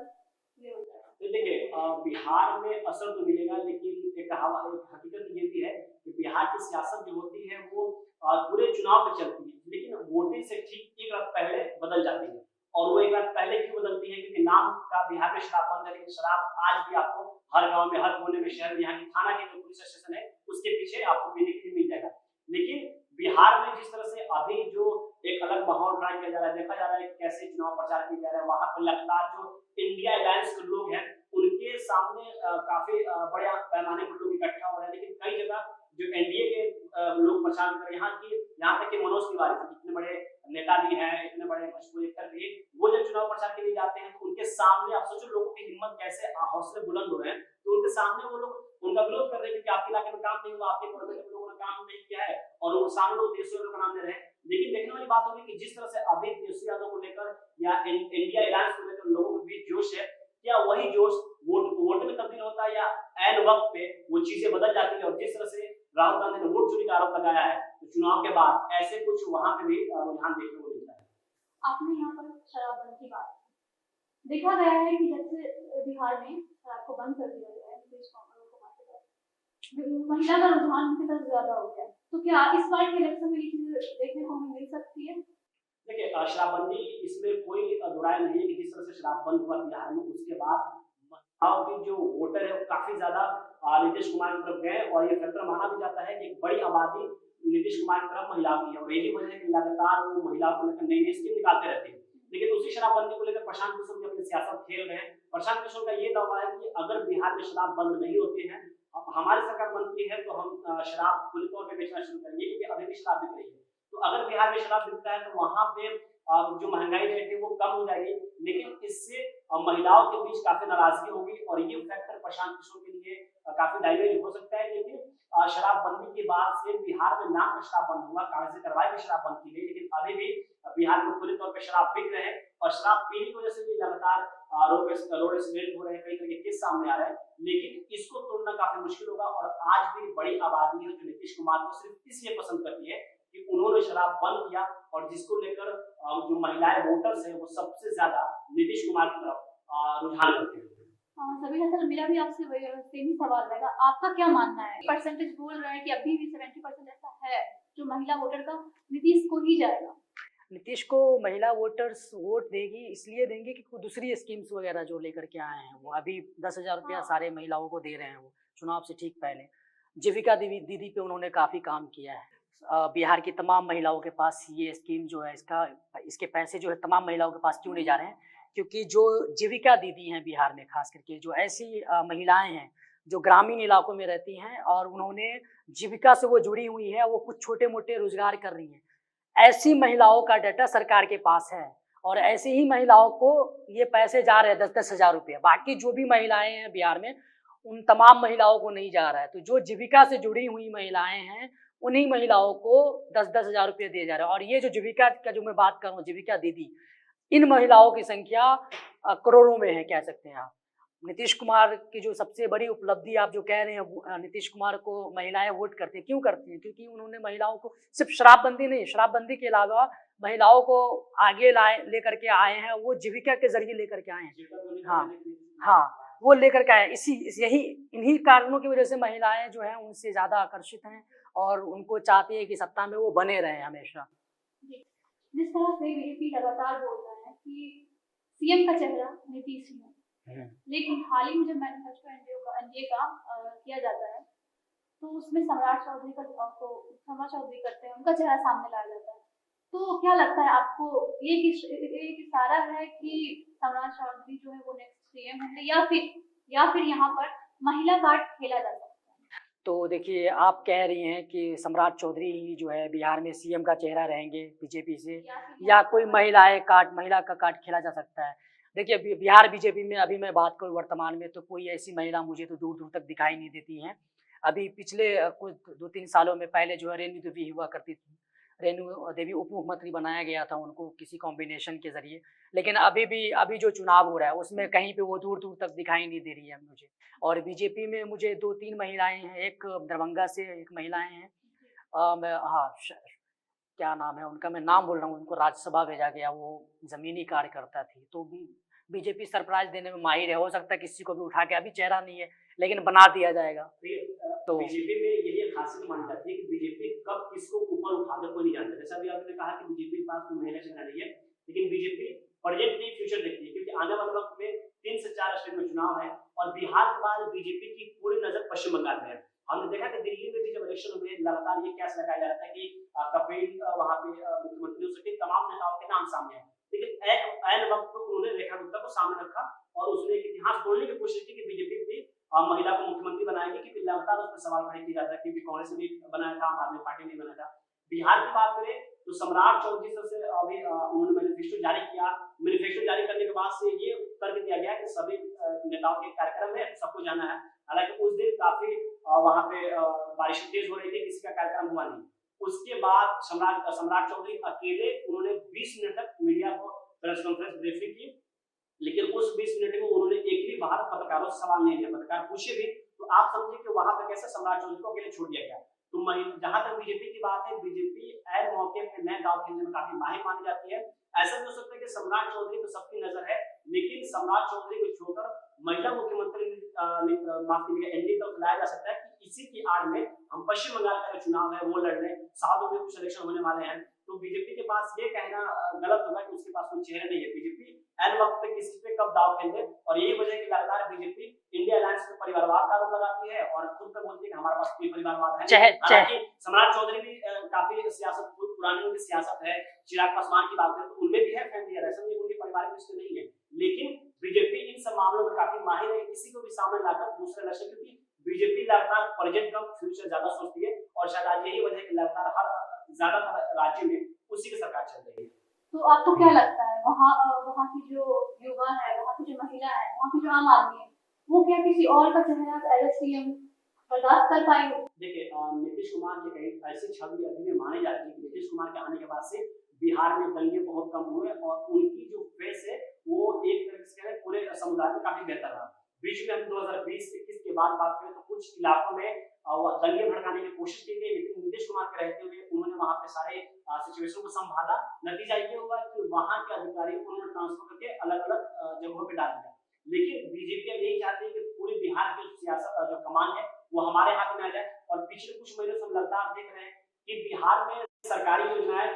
ये हो जाएगा? तो देखिए, बिहार में असर तो मिलेगा, लेकिन एक हकीकत ये भी है कि बिहार की सियासत जो होती है वो पूरे चुनाव पे चलती है, लेकिन वोटिंग से ठीक एक रात पहले बदल जाती है। और वो एक रात पहले क्यों बदलती है? क्योंकि नाम का बिहार में शराब बंद है, लेकिन शराब आज भी आपको हर गांव में, हर कोने में, शहर में, यहाँ की थाना के जो पुलिस स्टेशन है उसके पीछे आपको पीने के लिए मिल जाएगा। लेकिन बिहार में जिस तरह से अभी जो एक अलग माहौल खड़ा किया जा रहा है, देखा जा रहा है कैसे चुनाव प्रचार किया जा रहा है, वहां पर लगातार जो इंडिया अलायंस के लोग हैं उनके सामने काफी बड़े पैमाने पर लोग इकट्ठा हो रहे हैं। लेकिन कई जगह जो एनडीए के लोग प्रचार कर, यहाँ तक कि मनोज तिवारी इतने बड़े नेता भी हैं, इतने बड़े भोजपुरी एक्टर भी, वो जब चुनाव प्रचार के लिए जाते हैं तो उनके सामने आप सोचो लोगों की हिम्मत कैसे, हौसले बुलंद हो रहे हैं, तो उनके सामने वो लोग उनका विरोध कर रहे हैं कि आपके इलाके में काम नहीं हुआ, आपके गवर्नमेंट के लोगों ने काम नहीं किया है, और वो सामने लोग तेजस्वी यादव का नाम ले रहे हैं। लेकिन देखने वाली बात होगी कि जिस तरह से अभी तेजस्वी यादव को लेकर या इंडिया अलायंस को लेकर लोगों के बीच जोश है, क्या वही जोश वोट में तब्दील होता है या ऐन वक्त पे वो चीजें बदल जाती है? और जिस तरह से राहुल गांधी ने वोट चोरी का आरोप लगाया है, तो चुनाव के बाद ऐसे कुछ वहां पे भी रुझान देखने को मिलता है। आपने यहाँ पर शराबबंदी की बात की, देखा गया है कि जब से बिहार में शराब को बंद कर दिया गया है, महिला का रुझान उनकी तरफ ज्यादा हो गया, तो क्या इस बार के इलेक्शन में ये चीज देखने को हमें मिल सकती है? देखिए, शराबबंदी इसमें कोई दुराय नहीं है कि जिस तरह से शराब बंद हुआ बिहार में, उसके बाद गाँव के जो वोटर है वो काफी ज्यादा नीतीश कुमार की तरफ गए और ये फैक्टर माना भी जाता है कि एक बड़ी आबादी नीतीश कुमार की तरफ महिलाओं की है और यही वजह है कि लगातार वो महिलाओं को लेकर नई नई स्कीम निकालते रहते हैं। लेकिन उसी शराबबंदी को लेकर प्रशांत किशोर भी अपनी सियासत खेल रहे हैं। प्रशांत किशोर का ये दावा है कि अगर बिहार में शराब बंद नहीं होते हैं, अब हमारी सरकार बनती है तो हम शराब खुले तौर पर बेचना शुरू करेंगे क्योंकि अभी भी शराब बिक रही है। तो अगर बिहार में शराब बिकता है तो वहां पे जो महंगाई रेट है वो कम हो जाएगी, लेकिन इससे महिलाओं के बीच काफी नाराजगी होगी और ये फैक्टर प्रशांत किशोर के लिए काफी डाइवर्ज हो सकता है। लेकिन शराबबंदी के बाद से बिहार में नाम का शराब बंद हुआ, कागजी कार्रवाई में शराब बंद की गई, लेकिन अभी भी बिहार में खुले तौर पर शराब बिक रहे हैं और शराब पीने की वजह से भी लगातार रोड एक्सीडेंट हो रहे हैं, कई तरह के केस सामने आ रहे हैं। लेकिन इसको तोड़ना काफी मुश्किल होगा और आज भी बड़ी आबादी है जो नीतीश कुमार को सिर्फ इसलिए पसंद करती है कि उन्होंने शराब बंद किया और जिसको लेकर जो महिलाएं वोटर्स हैं वो सबसे ज्यादा नीतीश कुमार की तरफ रुझान करते हैं। सभी सर, मेरा भी आपसे सेम ही सवाल रहेगा, आपका क्या मानना है? परसेंटेज बोल रहे हैं कि अभी भी 70% ऐसा है जो महिला वोटर का नीतीश को ही जाएगा। नीतीश को महिला वोटर्स वोट देगी, इसलिए देंगे कि कुछ दूसरी स्कीम्स वगैरह जो लेकर के आए हैं वो अभी 10,000 रुपया सारे महिलाओं को दे रहे हैं। वो चुनाव से ठीक पहले जीविका दीदी पे उन्होंने काफ़ी काम किया है। बिहार की तमाम महिलाओं के पास ये स्कीम जो है इसके पैसे जो है तमाम महिलाओं के पास क्यों नहीं जा रहे हैं? क्योंकि जो जीविका दीदी हैं बिहार में, खास करके जो ऐसी महिलाएं हैं जो ग्रामीण इलाकों में रहती हैं और उन्होंने जीविका से वो जुड़ी हुई है, वो कुछ छोटे मोटे रोजगार कर रही हैं, ऐसी महिलाओं का डाटा सरकार के पास है और ऐसी ही महिलाओं को ये पैसे जा रहे हैं 10-10 हज़ार रुपये। बाकी जो भी महिलाएं हैं बिहार में उन तमाम महिलाओं को नहीं जा रहा है। तो जो जीविका से जुड़ी हुई महिलाएं हैं उन्हीं महिलाओं को 10-10 हज़ार रुपये दिए जा रहे हैं। और ये जो जीविका का जो मैं बात कर रहा हूँ, जीविका दीदी, इन महिलाओं की संख्या करोड़ों में है, कह सकते हैं आप। नीतीश कुमार की जो सबसे बड़ी उपलब्धि आप जो कह रहे हैं, नीतीश कुमार को महिलाएं वोट करती हैं, क्यों करती हैं? क्योंकि उन्होंने महिलाओं को सिर्फ शराबबंदी नहीं, शराबबंदी के अलावा महिलाओं को आगे लेकर के आए हैं, वो जीविका के जरिए लेकर के आए हैं। हाँ, वो लेकर के आए। इन्हीं कारणों की वजह से महिलाएं जो हैं उनसे ज़्यादा आकर्षित हैं और उनको चाहती है कि सत्ता में वो बने रहें हमेशा। जिस तरह से बीजेपी लगातार बोल रहा है कि सीएम का चेहरा नीतीश ही है, लेकिन हाल ही में जब मैनिफेस्टो एनडीए का किया जाता है तो उसमें सम्राट चौधरी करते हैं, उनका चेहरा सामने लाया जाता है। तो क्या लगता है आपको, ये इशारा है कि सम्राट चौधरी जो है वो नेक्स्ट सीएम होंगे या फिर यहाँ पर महिला कार्ड खेला जा सकता है? तो देखिए, आप कह रही हैं कि सम्राट चौधरी ही जो है बिहार में सीएम का चेहरा रहेंगे बीजेपी से, या कोई महिला का कार्ड खेला जा सकता है। देखिए, बिहार बीजेपी में अभी मैं बात करूँ वर्तमान में तो कोई ऐसी महिला मुझे तो दूर दूर तक दिखाई नहीं देती हैं। अभी पिछले कुछ 2-3 सालों में पहले जो है रेणु देवी हुआ करती थी, रेणु देवी उप मुख्यमंत्री बनाया गया था उनको किसी कॉम्बिनेशन के जरिए। लेकिन अभी जो चुनाव हो रहा है उसमें कहीं पे वो दूर दूर तक दिखाई नहीं दे रही है मुझे। और बीजेपी में मुझे 2-3 महिलाएं हैं, एक दरभंगा से एक महिलाएं हैं, क्या नाम है उनका, मैं नाम बोल रहा हूँ, उनको राज्यसभा भेजा गया, वो जमीनी कार्यकर्ता थी। तो बीजेपी सरप्राइज देने में माहिर है, हो सकता है किसी को भी उठा के, अभी चेहरा नहीं है लेकिन बना दिया जाएगा। तो बीजेपी में यही खासियत मानी जाती है कि बीजेपी कब किसको ऊपर उठा दे कोई नहीं जानता। जैसा अभी आपने कहा कि बीजेपी के पास कोई महिला चेहरा नहीं है, लेकिन बीजेपी प्रेजेंट नहीं फ्यूचर देखती है, क्योंकि आने वाले वक्त में 3 से 4 स्टेट में चुनाव है और बिहार के बाद बीजेपी की पूरी नजर पश्चिम बंगाल में है। हमने देखा कि दिल्ली में भी जब इलेक्शन हुए लगातार ये कैसे लगाया जा रहा था कि कपिल वहां पे मुख्यमंत्री हो सके, तमाम नेताओं के नाम सामने आए, लेकिन ऐन वक्त पर उन्होंने रेखा गुप्ता को सामने रखा और उसने एक इतिहास तोड़ने की कोशिश की कि बीजेपी भी महिला को मुख्यमंत्री बनाएगी, क्योंकि लगातार उस पर सवाल खड़े किए जाता है, क्योंकि कांग्रेस ने भी बनाया था, आम आदमी पार्टी ने बनाया था। बिहार की बात करें तो सम्राट चौधरी से अभी उन्होंने मैनिफेस्टो जारी किया। मैनिफेस्टो जारी करने के बाद से ये तर्क दिया गया कि सभी नेताओं के कार्यक्रम है, सबको जाना है। हालांकि उस दिन काफी वहां पे बारिश तेज हो रही थी, किसी का कार्यक्रम हुआ नहीं। उसके बाद सम्राट चौधरी अकेले उन्होंने 20 मिनट तक मीडिया को प्रेस कॉन्फ्रेंस ब्रीफिंग की, लेकिन उस 20 मिनट में उन्होंने एक भी बाहर पत्रकारों से सवाल नहीं किया। पत्रकार पूछे भी तो आप समझे कि वहां पर कैसे सम्राट चौधरी को अकेले छोड़ दिया गया। तो जहां तक बीजेपी की बात है, बीजेपी ऐन मौके पे नए दाव खेलने में काफी माहिर मानी जाती है। ऐसा भी हो सकता है कि सम्राट चौधरी पे सबकी नजर है, लेकिन सम्राट चौधरी को छोड़कर महिला मुख्यमंत्री एनडीए तक लाया जा सकता है कि इसी की आड़ में हम पश्चिम बंगाल का चुनाव है वो लड़ रहे, साथ में कुछ इलेक्शन होने वाले हैं, तो बीजेपी के पास ये कहना गलत होगा कि उसके पास कोई चेहरा नहीं है। बीजेपी एन वक्त पे किसी पे कब दाव खेल दे, और यही वजह है कि लगातार बीजेपी इंडिया अलायंस पे परिवारवाद का आरोप लगाती है और खुद पे बोलती है कि हमारे पास कोई परिवारवाद है। हालांकि सम्राट चौधरी भी काफी सियासत पुरानी उनकी सियासत है। चिराग पासवान की बात करें तो उनमें भी है फैमिली रिलेशन, ये उनके पारिवारिक रिश्ते नहीं है, लेकिन बीजेपी इन सब मामलों में काफी माहिर है, किसी को भी सामने लाकर दूसरे लक्ष्य, क्योंकि बीजेपी लगातार प्रेजेंट कम फ्यूचर ज्यादा सोचती है, और शायद आज यही वजह है कि लगातार हर ज्यादातर राज्य में उसी की सरकार चल रही है। तो आपको क्या लगता है वहाँ की जो युवा है, वहाँ की जो महिला है, वहाँ की जो आम आदमी है, वो क्या किसी और का चेहरा एज सीएम बर्दाश्त कर पाएंगे? देखिए, नीतीश कुमार के कई ऐसी छवि अभी भी मानी जाती है कि नीतीश कुमार के आने के बाद से बिहार में दंगे बहुत कम हुए, और उनकी जो फेस है वो एक तरह से पूरे समुदाय में काफी बेहतर रहा। बीच में हम 2020-21 के बाद बात करें तो कुछ इलाकों में दंगे भड़काने की कोशिश की गई, लेकिन नीतीश कुमार के रहते हुए उन्होंने वहां पे सारे सिचुएशन को संभाला। नतीजा ये हुआ कि वहां के अधिकारियों को उन्होंने ट्रांसफर करके अलग अलग जगहों पे डाल दिया। लेकिन बीजेपी अब यही चाहती है कि पूरे बिहार की सियासत जो कमान है वो हमारे हाथ में आ जाए, और पिछले कुछ महीनों से हम लगातार देख रहे हैं कि बिहार में सरकारी योजनाएं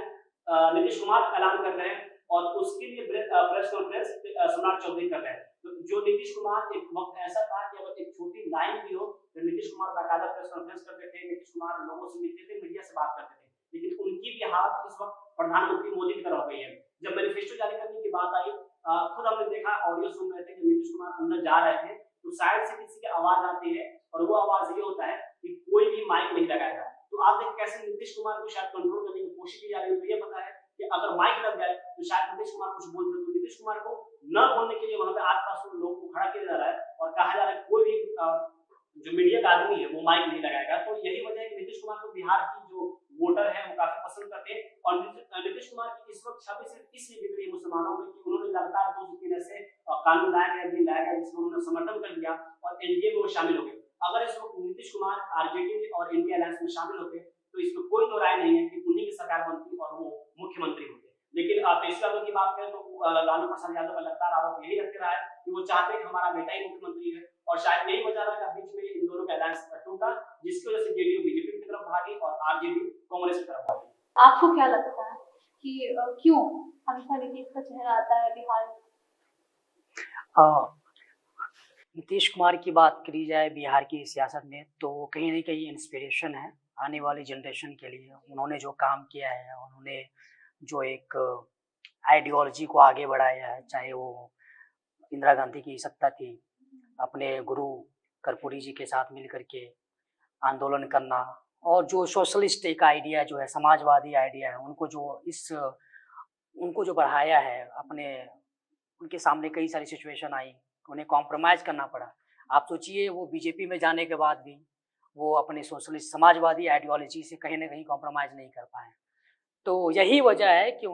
नीतीश कुमार ऐलान कर रहे हैं, और उसके लिए प्रेस कॉन्फ्रेंस सम्राट चौधरी कर रहे हैं। तो जो नीतीश कुमार एक वक्त ऐसा था कि अगर एक छोटी लाइन भी हो तो नीतीश कुमार बाकायदा प्रेस कॉन्फ्रेंस करते थे, नीतीश कुमार लोगों से मिलते थे, मीडिया से बात करते थे, लेकिन उनकी भी हालत इस वक्त प्रधानमंत्री मोदी की तरह हो गई है। जब मैनिफेस्टो जारी करने की बात आई, खुद हमने देखा, ऑडियो सुन रहे थे कि नीतीश कुमार अंदर जा रहे थे तो साइड से किसी की आवाज आती है, और वो आवाज ये होता है कि कोई भी माइक नहीं लगाएगा। तो आप देख कैसे नीतीश कुमार को शायद कंट्रोल करने की कोशिश की जा रही है। ये पता है कि अगर माइक लग जाए तो शायद नीतीश कुमार कुछ बोल दे, तो नीतीश कुमार को न बोलने के लिए वहां पे आसपास लोगों को खड़ा किया जा रहा है, और कहा जा रहा है कोई भी जो मीडिया का आदमी है वो माइक नहीं लगाएगा। तो यही वजह है कि नीतीश कुमार को बिहार की जो वोटर है वो काफी पसंद करते हैं, और नीतीश कुमार की इस वक्त छवि सिर्फ इसलिए बिगड़ी है मुसलमानों में कि उन्होंने लगातार 2 से 3 ऐसे कानून लाया गया, बिल लाया गया जिसमें उन्होंने समर्थन कर दिया और एनडीए में वो शामिल हो गए। अगर इस वक्त नीतीश कुमार आरजेडी और इंडिया अलायंस में शामिल होते तो इसमें कोई दो राय नहीं है कि उन्हीं की सरकार बनती और वो मुख्यमंत्री होते। लेकिन तेजस्वी यादव की बात करें तो लालू प्रसाद यादव का लगातार आरोप यही रखते रहा है कि वो चाहते हैं कि हमारा बेटा ही मुख्यमंत्री है, और शायद यही वजह रहा कि बीच में इन दोनों का अलायंस टूटा, जिसकी वजह से जेडीयू बीजेपी की तरफ भागी और आरजेडी कांग्रेस की तरफ भागी। आपको क्या लगता है कि क्यों हमेशा नीतीश का चेहरा आता है बिहार में? नीतीश कुमार की बात करी जाए बिहार की सियासत में तो कहीं न कहीं इंस्पिरेशन है आने वाली जनरेशन के लिए। उन्होंने जो काम किया है, उन्होंने जो एक आइडियोलॉजी को आगे बढ़ाया है, चाहे वो इंदिरा गांधी की सत्ता थी, अपने गुरु कर्पूरी जी के साथ मिल करके आंदोलन करना, और जो सोशलिस्ट एक आइडिया जो है, समाजवादी आइडिया है, उनको जो बढ़ाया है, उनके सामने कई सारी सिचुएशन आई, उन्हें कॉम्प्रोमाइज़ करना पड़ा। आप सोचिए वो बीजेपी में जाने के बाद भी वो अपने सोशलिस्ट समाजवादी आइडियोलॉजी से कहीं ना कहीं कॉम्प्रोमाइज़ नहीं कर पाए। तो यही वजह है कि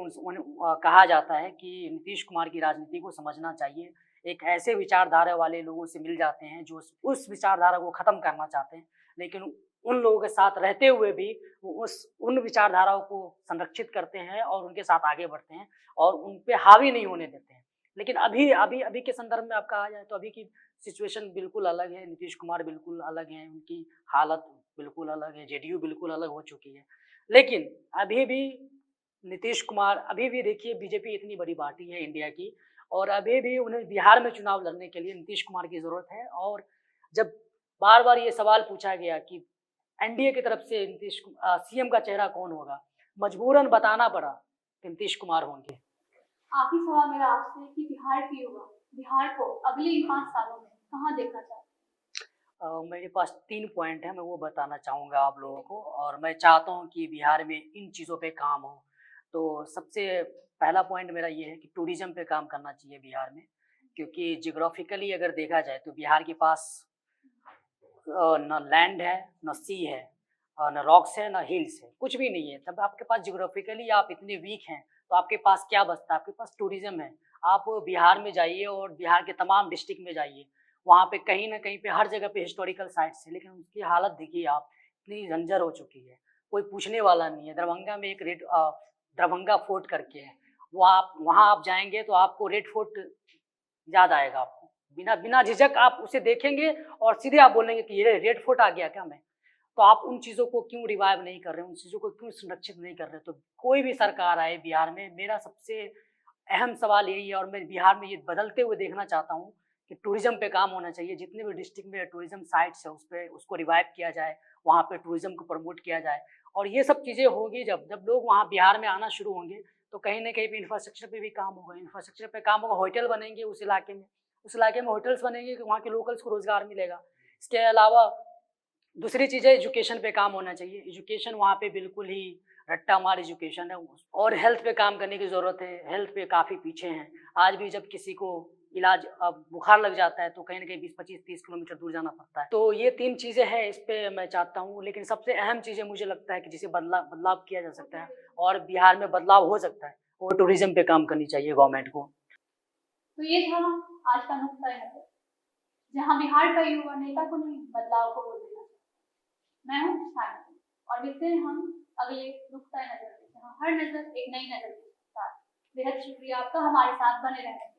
कहा जाता है कि नीतीश कुमार की राजनीति को समझना चाहिए। एक ऐसे विचारधारा वाले लोगों से मिल जाते हैं जो उस विचारधारा को ख़त्म करना चाहते हैं, लेकिन उन लोगों के साथ रहते हुए भी वो उन विचारधाराओं को संरक्षित करते हैं और उनके साथ आगे बढ़ते हैं और उन पे हावी नहीं होने देते हैं। लेकिन अभी के संदर्भ में आप कहा जाए तो अभी की सिचुएशन बिल्कुल अलग है। नीतीश कुमार बिल्कुल अलग हैं, उनकी हालत बिल्कुल अलग है, जेडीयू बिल्कुल अलग हो चुकी है। लेकिन अभी भी नीतीश कुमार, अभी भी देखिए बीजेपी इतनी बड़ी पार्टी है इंडिया की, और अभी भी उन्हें बिहार में चुनाव लड़ने के लिए नीतीश कुमार की ज़रूरत है। और जब बार बार ये सवाल पूछा गया कि एनडीए की तरफ से सीएम का चेहरा कौन होगा, मजबूरन बताना पड़ा कि नीतीश कुमार होंगे। आखिरी सवाल मेरा आपसे कि बिहार की युवा बिहार को अगले 5 सालों में कहाँ देखना चाहते हैं? मेरे पास 3 पॉइंट हैं, मैं वो बताना चाहूँगा आप लोगों को, और मैं चाहता हूँ कि बिहार में इन चीज़ों पे काम हो। तो सबसे पहला पॉइंट मेरा ये है कि टूरिज़्म पे काम करना चाहिए बिहार में, क्योंकि जियोग्राफिकली अगर देखा जाए तो बिहार के पास न लैंड है, न सी है, न रॉक्स है, न हिल्स है, कुछ भी नहीं है। तब आपके पास जियोग्राफिकली आप इतने वीक हैं तो आपके पास क्या बचता है? आपके पास टूरिज़्म है। आप बिहार में जाइए और बिहार के तमाम डिस्ट्रिक्ट में जाइए, वहाँ पे कहीं ना कहीं पे हर जगह पे हिस्टोरिकल साइट्स है, लेकिन उसकी हालत देखिए आप, इतनी जंजर हो चुकी है, कोई पूछने वाला नहीं है। दरभंगा में एक दरभंगा फोर्ट करके है, वहाँ आप जाएंगे तो आपको रेड फोर्ट याद आएगा। आपको बिना झिझक आप उसे देखेंगे और सीधे आप बोलेंगे कि ये रेड फोर्ट आ गया क्या मैं। तो आप उन चीज़ों को क्यों रिवाइव नहीं कर रहे, उन चीज़ों को क्यों संरक्षित नहीं कर रहे। तो कोई भी सरकार आए बिहार में, मेरा सबसे अहम सवाल यही है, और मैं बिहार में ये बदलते हुए देखना चाहता हूँ कि टूरिज्म पे काम होना चाहिए। जितने भी डिस्ट्रिक्ट में टूरिज्म साइट्स है उस पे उसको रिवाइव किया जाए, वहाँ पे टूरिज्म को प्रमोट किया जाए। और ये सब चीज़ें होगी जब जब लोग वहाँ बिहार में आना शुरू होंगे, तो कहीं न कहीं पे इंफ्रास्ट्रक्चर पे भी काम होगा। इंफ्रास्ट्रक्चर पे काम होगा, होटल बनेंगे उस इलाके में होटल्स बनेंगे कि वहाँ के लोकल्स को रोज़गार मिलेगा। इसके अलावा दूसरी चीज़ है, एजुकेशन पे काम होना चाहिए। एजुकेशन वहाँ पे बिल्कुल ही रट्टा मार एजुकेशन है, और हेल्थ पे काम करने की ज़रूरत है। हेल्थ पे काफ़ी पीछे हैं। आज भी जब किसी को इलाज बुखार लग जाता है तो कहीं न कहीं 20, 25, 30 किलोमीटर दूर जाना पड़ता है। तो ये 3 चीज़ें हैं, इस पे मैं चाहता हूँ। लेकिन सबसे अहम चीज़ें मुझे लगता है कि जिसे बदलाव किया जा सकता है और बिहार में बदलाव हो सकता है, वो टूरिज़्म पे काम करनी चाहिए गवर्नमेंट को। तो ये था आज का नुक्ता नज़र, जहाँ बिहार का युवा नेता को नहीं बदलाव को बोल देना। मैं हूँ शायद, और मिलते हैं हम अगले नुक्ता नज़र में, जहाँ हर नज़र एक नई नज़र के साथ। बेहद शुक्रिया आपका हमारे साथ बने रहने के लिए।